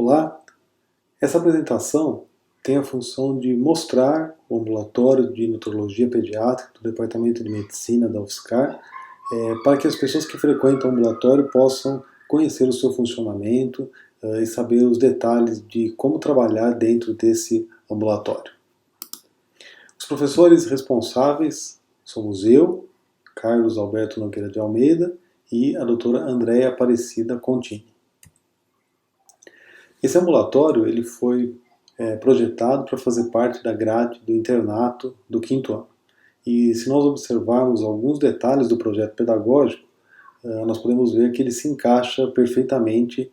Olá, essa apresentação tem a função de mostrar o ambulatório de nutrologia pediátrica do Departamento de Medicina da UFSCar, para que as pessoas que frequentam o ambulatório possam conhecer o seu funcionamento e saber os detalhes de como trabalhar dentro desse ambulatório. Os professores responsáveis somos eu, Carlos Alberto Nogueira de Almeida, e a doutora Andréa Aparecida Contini. Esse ambulatório ele foi projetado para fazer parte da grade do internato do 5º ano. E se nós observarmos alguns detalhes do projeto pedagógico, nós podemos ver que ele se encaixa perfeitamente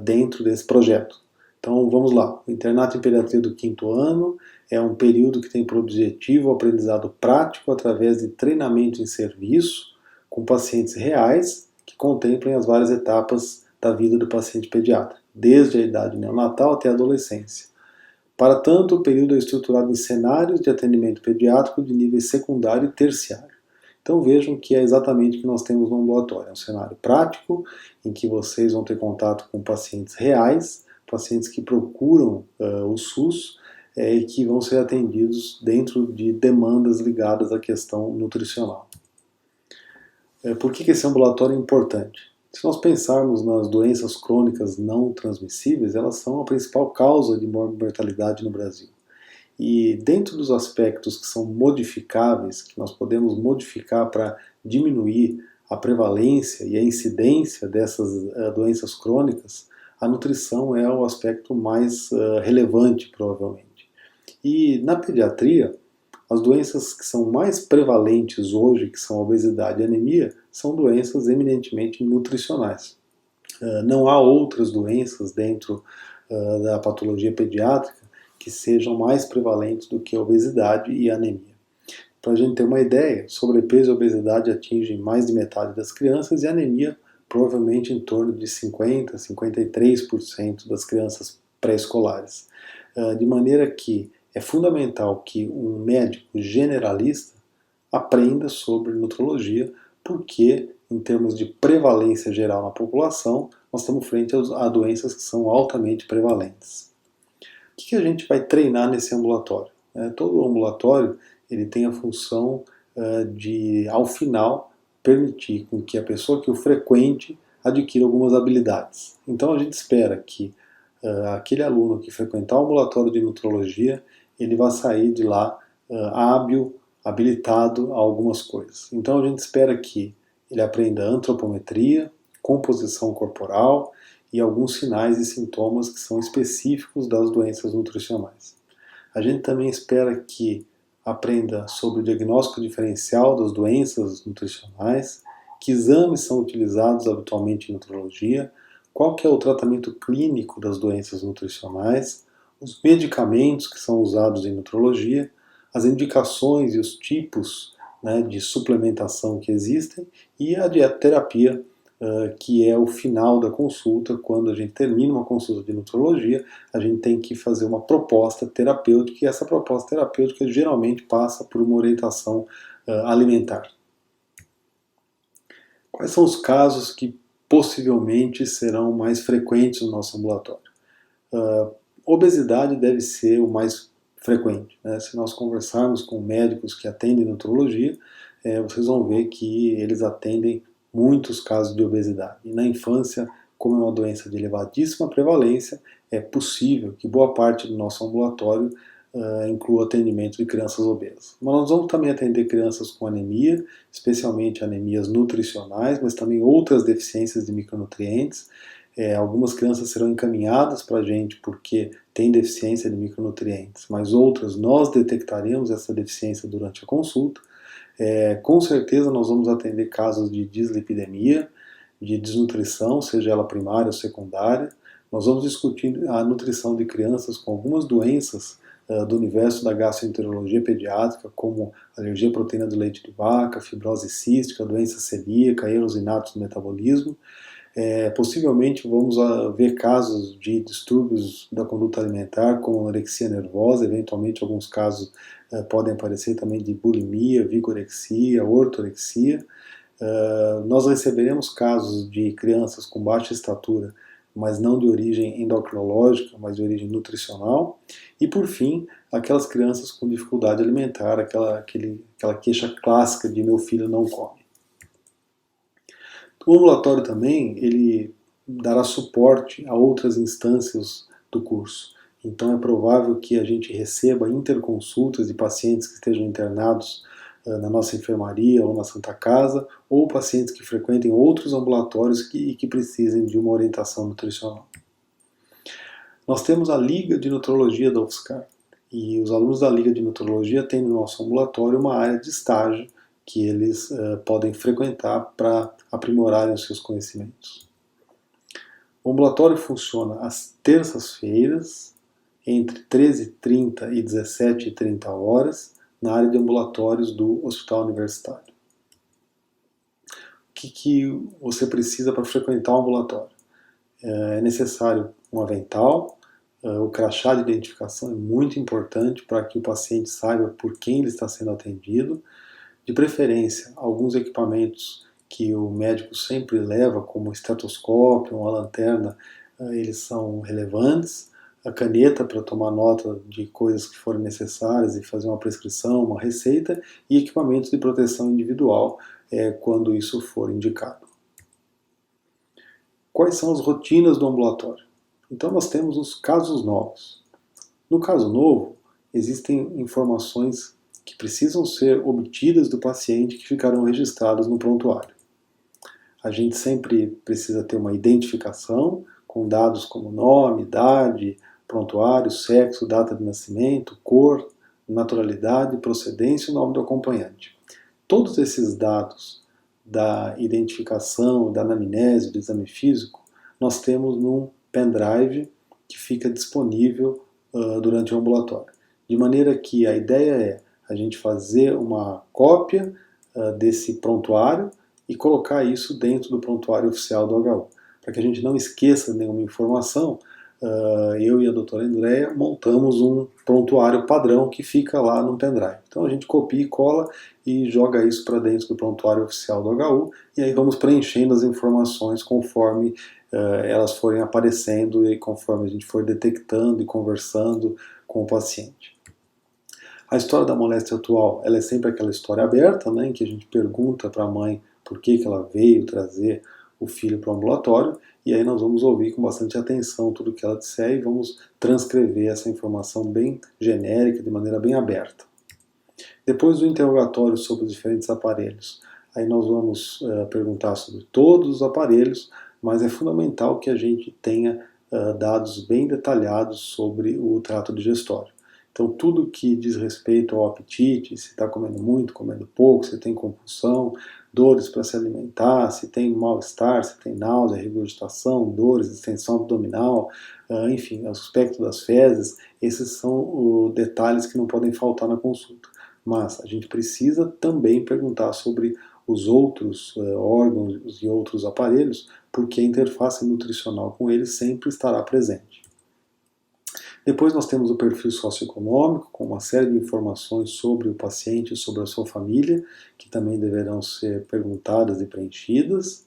dentro desse projeto. Então vamos lá, o internato em pediatria do 5º ano é um período que tem por objetivo o aprendizado prático através de treinamento em serviço com pacientes reais que contemplem as várias etapas da vida do paciente pediatra, desde a idade neonatal até a adolescência. Para tanto, o período é estruturado em cenários de atendimento pediátrico de nível secundário e terciário. Então vejam que é exatamente o que nós temos no ambulatório. É um cenário prático, em que vocês vão ter contato com pacientes reais, pacientes que procuram o SUS e que vão ser atendidos dentro de demandas ligadas à questão nutricional. Por que esse ambulatório é importante? Se nós pensarmos nas doenças crônicas não transmissíveis, elas são a principal causa de mortalidade no Brasil. E dentro dos aspectos que são modificáveis, que nós podemos modificar para diminuir a prevalência e a incidência dessas doenças crônicas, a nutrição é o aspecto mais relevante, provavelmente. E na pediatria, as doenças que são mais prevalentes hoje, que são a obesidade e a anemia, são doenças eminentemente nutricionais. Não há outras doenças dentro da patologia pediátrica que sejam mais prevalentes do que a obesidade e a anemia. Para a gente ter uma ideia, sobrepeso e obesidade atingem mais de metade das crianças e a anemia provavelmente em torno de 50% a 53% das crianças pré-escolares. De maneira que é fundamental que um médico generalista aprenda sobre nutrologia, porque, em termos de prevalência geral na população, nós estamos frente a doenças que são altamente prevalentes. O que a gente vai treinar nesse ambulatório? Todo ambulatório ele tem a função de, ao final, permitir com que a pessoa que o frequente adquira algumas habilidades. Então a gente espera que aquele aluno que frequentar o ambulatório de nutrologia, ele vai sair de lá hábil, habilitado a algumas coisas. Então a gente espera que ele aprenda antropometria, composição corporal e alguns sinais e sintomas que são específicos das doenças nutricionais. A gente também espera que aprenda sobre o diagnóstico diferencial das doenças nutricionais, que exames são utilizados habitualmente em nutrologia, qual que é o tratamento clínico das doenças nutricionais, os medicamentos que são usados em nutrologia, as indicações e os tipos de suplementação que existem e a dietoterapia, que é o final da consulta. Quando a gente termina uma consulta de nutrologia, a gente tem que fazer uma proposta terapêutica e essa proposta terapêutica geralmente passa por uma orientação alimentar. Quais são os casos que possivelmente serão mais frequentes no nosso ambulatório? Obesidade deve ser o mais frequente. Se nós conversarmos com médicos que atendem nutrologia, vocês vão ver que eles atendem muitos casos de obesidade. E na infância, como é uma doença de elevadíssima prevalência, é possível que boa parte do nosso ambulatório inclua atendimento de crianças obesas. Mas nós vamos também atender crianças com anemia, especialmente anemias nutricionais, mas também outras deficiências de micronutrientes. Algumas crianças serão encaminhadas para a gente porque têm deficiência de micronutrientes, mas outras nós detectaremos essa deficiência durante a consulta. Com certeza nós vamos atender casos de dislipidemia, de desnutrição, seja ela primária ou secundária. Nós vamos discutir a nutrição de crianças com algumas doenças do universo da gastroenterologia pediátrica, como alergia à proteína do leite de vaca, fibrose cística, doença celíaca, erros inatos do metabolismo. Possivelmente vamos ver casos de distúrbios da conduta alimentar, como anorexia nervosa, eventualmente alguns casos podem aparecer também de bulimia, vigorexia, ortorexia. Nós receberemos casos de crianças com baixa estatura, mas não de origem endocrinológica, mas de origem nutricional. E, por fim, aquelas crianças com dificuldade alimentar, aquela queixa clássica de meu filho não come. O ambulatório também, ele dará suporte a outras instâncias do curso. Então é provável que a gente receba interconsultas de pacientes que estejam internados na nossa enfermaria ou na Santa Casa, ou pacientes que frequentem outros ambulatórios e que precisem de uma orientação nutricional. Nós temos a Liga de Nutrologia da UFSCar, e os alunos da Liga de Nutrologia têm no nosso ambulatório uma área de estágio que eles podem frequentar para aprimorarem os seus conhecimentos. O ambulatório funciona às terças-feiras, entre 13h30 e 17h30 horas, na área de ambulatórios do Hospital Universitário. O que você precisa para frequentar o ambulatório? É necessário um avental, o crachá de identificação é muito importante para que o paciente saiba por quem ele está sendo atendido. De preferência, alguns equipamentos que o médico sempre leva, como o estetoscópio, uma lanterna, eles são relevantes. A caneta para tomar nota de coisas que forem necessárias e fazer uma prescrição, uma receita, e equipamentos de proteção individual quando isso for indicado. Quais são as rotinas do ambulatório? Então nós temos os casos novos. No caso novo, existem informações que precisam ser obtidas do paciente que ficarão registradas no prontuário. A gente sempre precisa ter uma identificação com dados como nome, idade, prontuário, sexo, data de nascimento, cor, naturalidade, procedência e o nome do acompanhante. Todos esses dados da identificação, da anamnese, do exame físico, nós temos num pendrive que fica disponível durante o ambulatório. De maneira que a ideia é a gente fazer uma cópia desse prontuário e colocar isso dentro do prontuário oficial do HU. Para que a gente não esqueça nenhuma informação, eu e a doutora Andréia montamos um prontuário padrão que fica lá no pendrive. Então a gente copia e cola e joga isso para dentro do prontuário oficial do HU e aí vamos preenchendo as informações conforme elas forem aparecendo e conforme a gente for detectando e conversando com o paciente. A história da moléstia atual, ela é sempre aquela história aberta, né, em que a gente pergunta para a mãe por que ela veio trazer o filho para o ambulatório, e aí nós vamos ouvir com bastante atenção tudo o que ela disser e vamos transcrever essa informação bem genérica, de maneira bem aberta. Depois do interrogatório sobre os diferentes aparelhos, aí nós vamos perguntar sobre todos os aparelhos, mas é fundamental que a gente tenha dados bem detalhados sobre o trato digestório. Então, tudo que diz respeito ao apetite, se está comendo muito, comendo pouco, se tem compulsão, dores para se alimentar, se tem mal-estar, se tem náusea, regurgitação, dores, distensão abdominal, enfim, o aspecto das fezes, esses são os detalhes que não podem faltar na consulta. Mas a gente precisa também perguntar sobre os outros órgãos e outros aparelhos, porque a interface nutricional com eles sempre estará presente. Depois nós temos o perfil socioeconômico, com uma série de informações sobre o paciente e sobre a sua família, que também deverão ser perguntadas e preenchidas.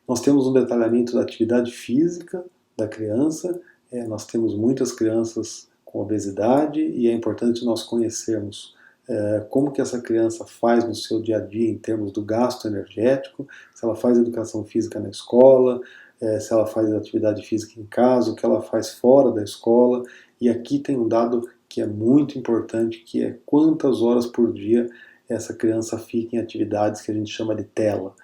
Nós temos um detalhamento da atividade física da criança. Nós temos muitas crianças com obesidade e é importante nós conhecermos como que essa criança faz no seu dia a dia em termos do gasto energético, se ela faz educação física na escola, se ela faz atividade física em casa, o que ela faz fora da escola. E aqui tem um dado que é muito importante, que é quantas horas por dia essa criança fica em atividades que a gente chama de tela.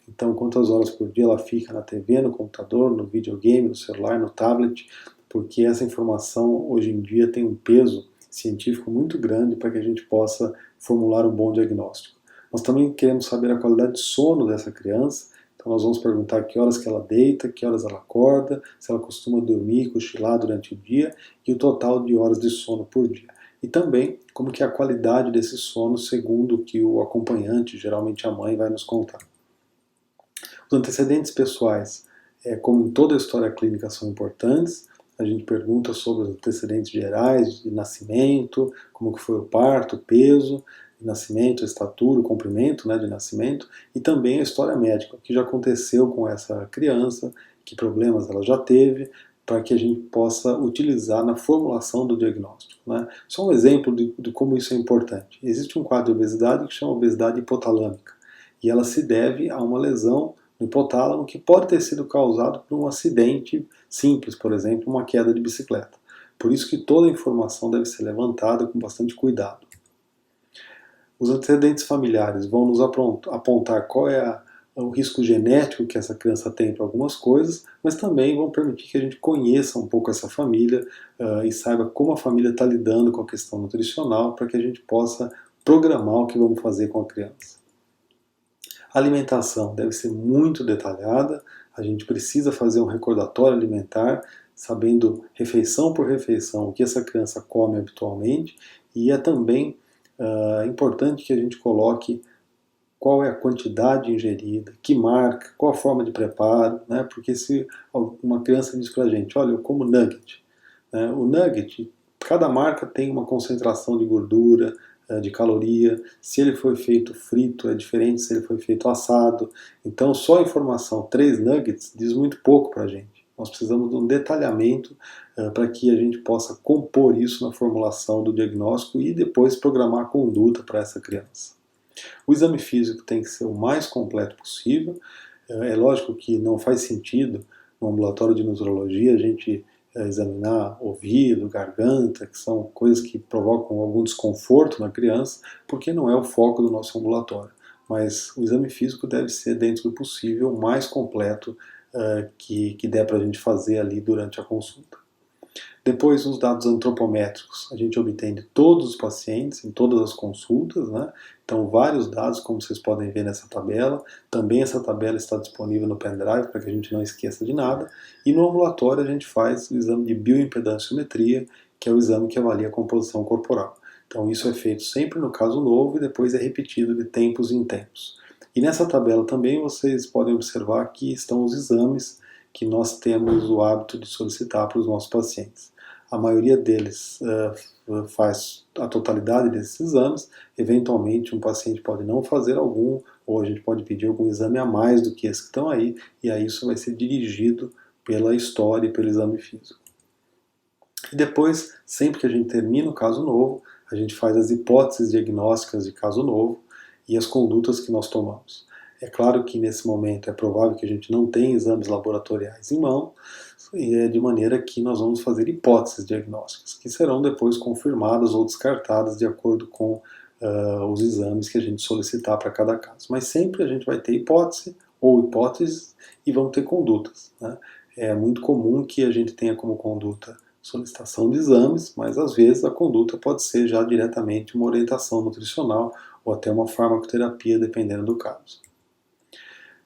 Então, quantas horas por dia ela fica na TV, no computador, no videogame, no celular, no tablet, porque essa informação hoje em dia tem um peso científico muito grande para que a gente possa formular um bom diagnóstico. Nós também queremos saber a qualidade de sono dessa criança. Então nós vamos perguntar que horas que ela deita, que horas ela acorda, se ela costuma dormir e cochilar durante o dia e o total de horas de sono por dia. E também como que é a qualidade desse sono segundo o que o acompanhante, geralmente a mãe, vai nos contar. Os antecedentes pessoais, como em toda a história clínica, são importantes. A gente pergunta sobre os antecedentes gerais de nascimento, como que foi o parto, o peso, nascimento, a estatura, o comprimento de nascimento, e também a história médica, o que já aconteceu com essa criança que problemas ela já teve, para que a gente possa utilizar na formulação do diagnóstico, né? Só um exemplo de como isso é importante. Existe um quadro de obesidade que chama obesidade hipotalâmica, e ela se deve a uma lesão no hipotálamo que pode ter sido causado por um acidente simples, por exemplo, uma queda de bicicleta. Por isso que toda a informação deve ser levantada com bastante cuidado. Os antecedentes familiares vão nos apontar qual é o risco genético que essa criança tem para algumas coisas, mas também vão permitir que a gente conheça um pouco essa família e saiba como a família está lidando com a questão nutricional para que a gente possa programar o que vamos fazer com a criança. A alimentação deve ser muito detalhada, a gente precisa fazer um recordatório alimentar, sabendo refeição por refeição o que essa criança come habitualmente, e é também importante que a gente coloque qual é a quantidade ingerida, que marca, qual a forma de preparo, né? Porque se uma criança diz para a gente, olha, eu como nugget, né? O nugget, cada marca tem uma concentração de gordura, de caloria, se ele foi feito frito é diferente se ele foi feito assado, então só a informação 3 nuggets diz muito pouco para a gente. Nós precisamos de um detalhamento para que a gente possa compor isso na formulação do diagnóstico e depois programar a conduta para essa criança. O exame físico tem que ser o mais completo possível. É lógico que não faz sentido no ambulatório de nutrologia a gente examinar ouvido, garganta, que são coisas que provocam algum desconforto na criança, porque não é o foco do nosso ambulatório. Mas o exame físico deve ser, dentro do possível, o mais completo que der para a gente fazer ali durante a consulta. Depois, os dados antropométricos, a gente obtém de todos os pacientes, em todas as consultas, né? Então, vários dados, como vocês podem ver nessa tabela. Também essa tabela está disponível no pendrive, para que a gente não esqueça de nada. E no ambulatório, a gente faz o exame de bioimpedanciometria, que é o exame que avalia a composição corporal. Então, isso é feito sempre no caso novo e depois é repetido de tempos em tempos. E nessa tabela também vocês podem observar que estão os exames que nós temos o hábito de solicitar para os nossos pacientes. A maioria deles faz a totalidade desses exames. Eventualmente, um paciente pode não fazer algum, ou a gente pode pedir algum exame a mais do que esses que estão aí, e aí isso vai ser dirigido pela história e pelo exame físico. E depois, sempre que a gente termina o caso novo, a gente faz as hipóteses diagnósticas de caso novo e as condutas que nós tomamos. É claro que nesse momento é provável que a gente não tenha exames laboratoriais em mão, de maneira que nós vamos fazer hipóteses diagnósticas, que serão depois confirmadas ou descartadas de acordo com os exames que a gente solicitar para cada caso. Mas sempre a gente vai ter hipótese ou hipóteses e vão ter condutas, né? É muito comum que a gente tenha como conduta solicitação de exames, mas às vezes a conduta pode ser já diretamente uma orientação nutricional ou até uma farmacoterapia, dependendo do caso.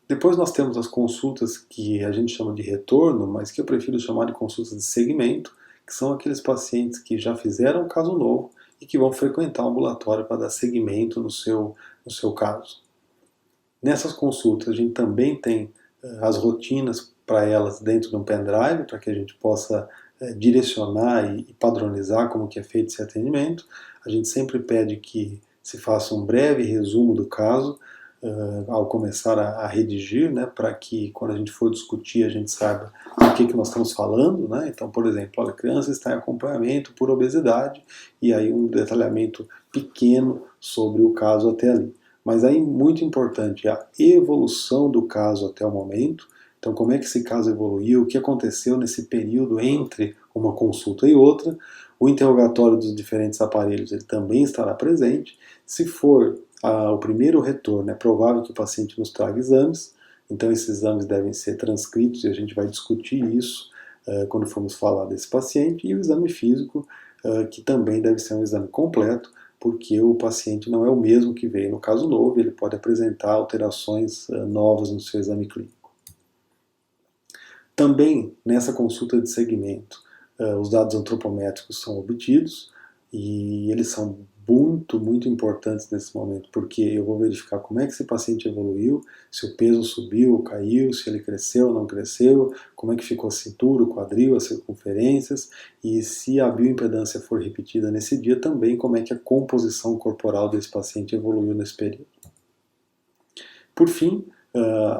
Depois nós temos as consultas que a gente chama de retorno, mas que eu prefiro chamar de consultas de segmento, que são aqueles pacientes que já fizeram um caso novo e que vão frequentar o ambulatório para dar seguimento no seu caso. Nessas consultas a gente também tem as rotinas para elas dentro de um pendrive, para que a gente possa direcionar e padronizar como que é feito esse atendimento. A gente sempre pede que se faça um breve resumo do caso, ao começar a redigir, né, para que quando a gente for discutir a gente saiba do que nós estamos falando, né? Então, por exemplo, olha, a criança está em acompanhamento por obesidade, e aí um detalhamento pequeno sobre o caso até ali. Mas aí, muito importante, a evolução do caso até o momento. Então, como é que esse caso evoluiu, o que aconteceu nesse período entre uma consulta e outra. O interrogatório dos diferentes aparelhos ele também estará presente. Se for o primeiro retorno, é provável que o paciente nos traga exames, então esses exames devem ser transcritos e a gente vai discutir isso quando formos falar desse paciente, e o exame físico, que também deve ser um exame completo, porque o paciente não é o mesmo que veio no caso novo, ele pode apresentar alterações novas no seu exame clínico. Também nessa consulta de segmento, os dados antropométricos são obtidos e eles são muito importantes nesse momento, porque eu vou verificar como é que esse paciente evoluiu, se o peso subiu ou caiu, se ele cresceu ou não cresceu, como é que ficou a cintura, o quadril, as circunferências, e se a bioimpedância for repetida nesse dia, também como é que a composição corporal desse paciente evoluiu nesse período. Por fim,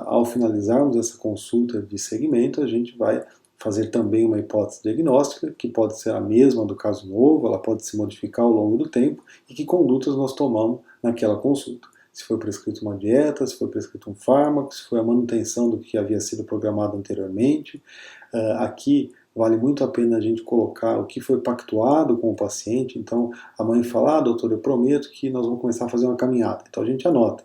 Ao finalizarmos essa consulta de segmento, a gente vai fazer também uma hipótese diagnóstica, que pode ser a mesma do caso novo, ela pode se modificar ao longo do tempo, e que condutas nós tomamos naquela consulta. Se foi prescrito uma dieta, se foi prescrito um fármaco, se foi a manutenção do que havia sido programado anteriormente. Aqui vale muito a pena a gente colocar o que foi pactuado com o paciente. Então a mãe fala, doutor, eu prometo que nós vamos começar a fazer uma caminhada. Então a gente anota,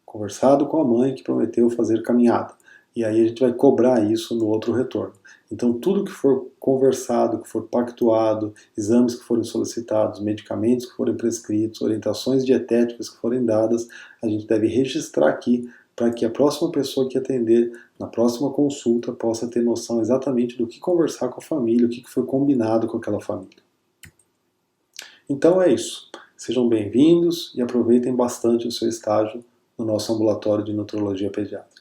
conversado com a mãe que prometeu fazer caminhada. E aí a gente vai cobrar isso no outro retorno. Então tudo que for conversado, que for pactuado, exames que forem solicitados, medicamentos que forem prescritos, orientações dietéticas que forem dadas, a gente deve registrar aqui para que a próxima pessoa que atender na próxima consulta possa ter noção exatamente do que conversar com a família, o que foi combinado com aquela família. Então é isso. Sejam bem-vindos e aproveitem bastante o seu estágio no nosso ambulatório de nutrologia pediátrica.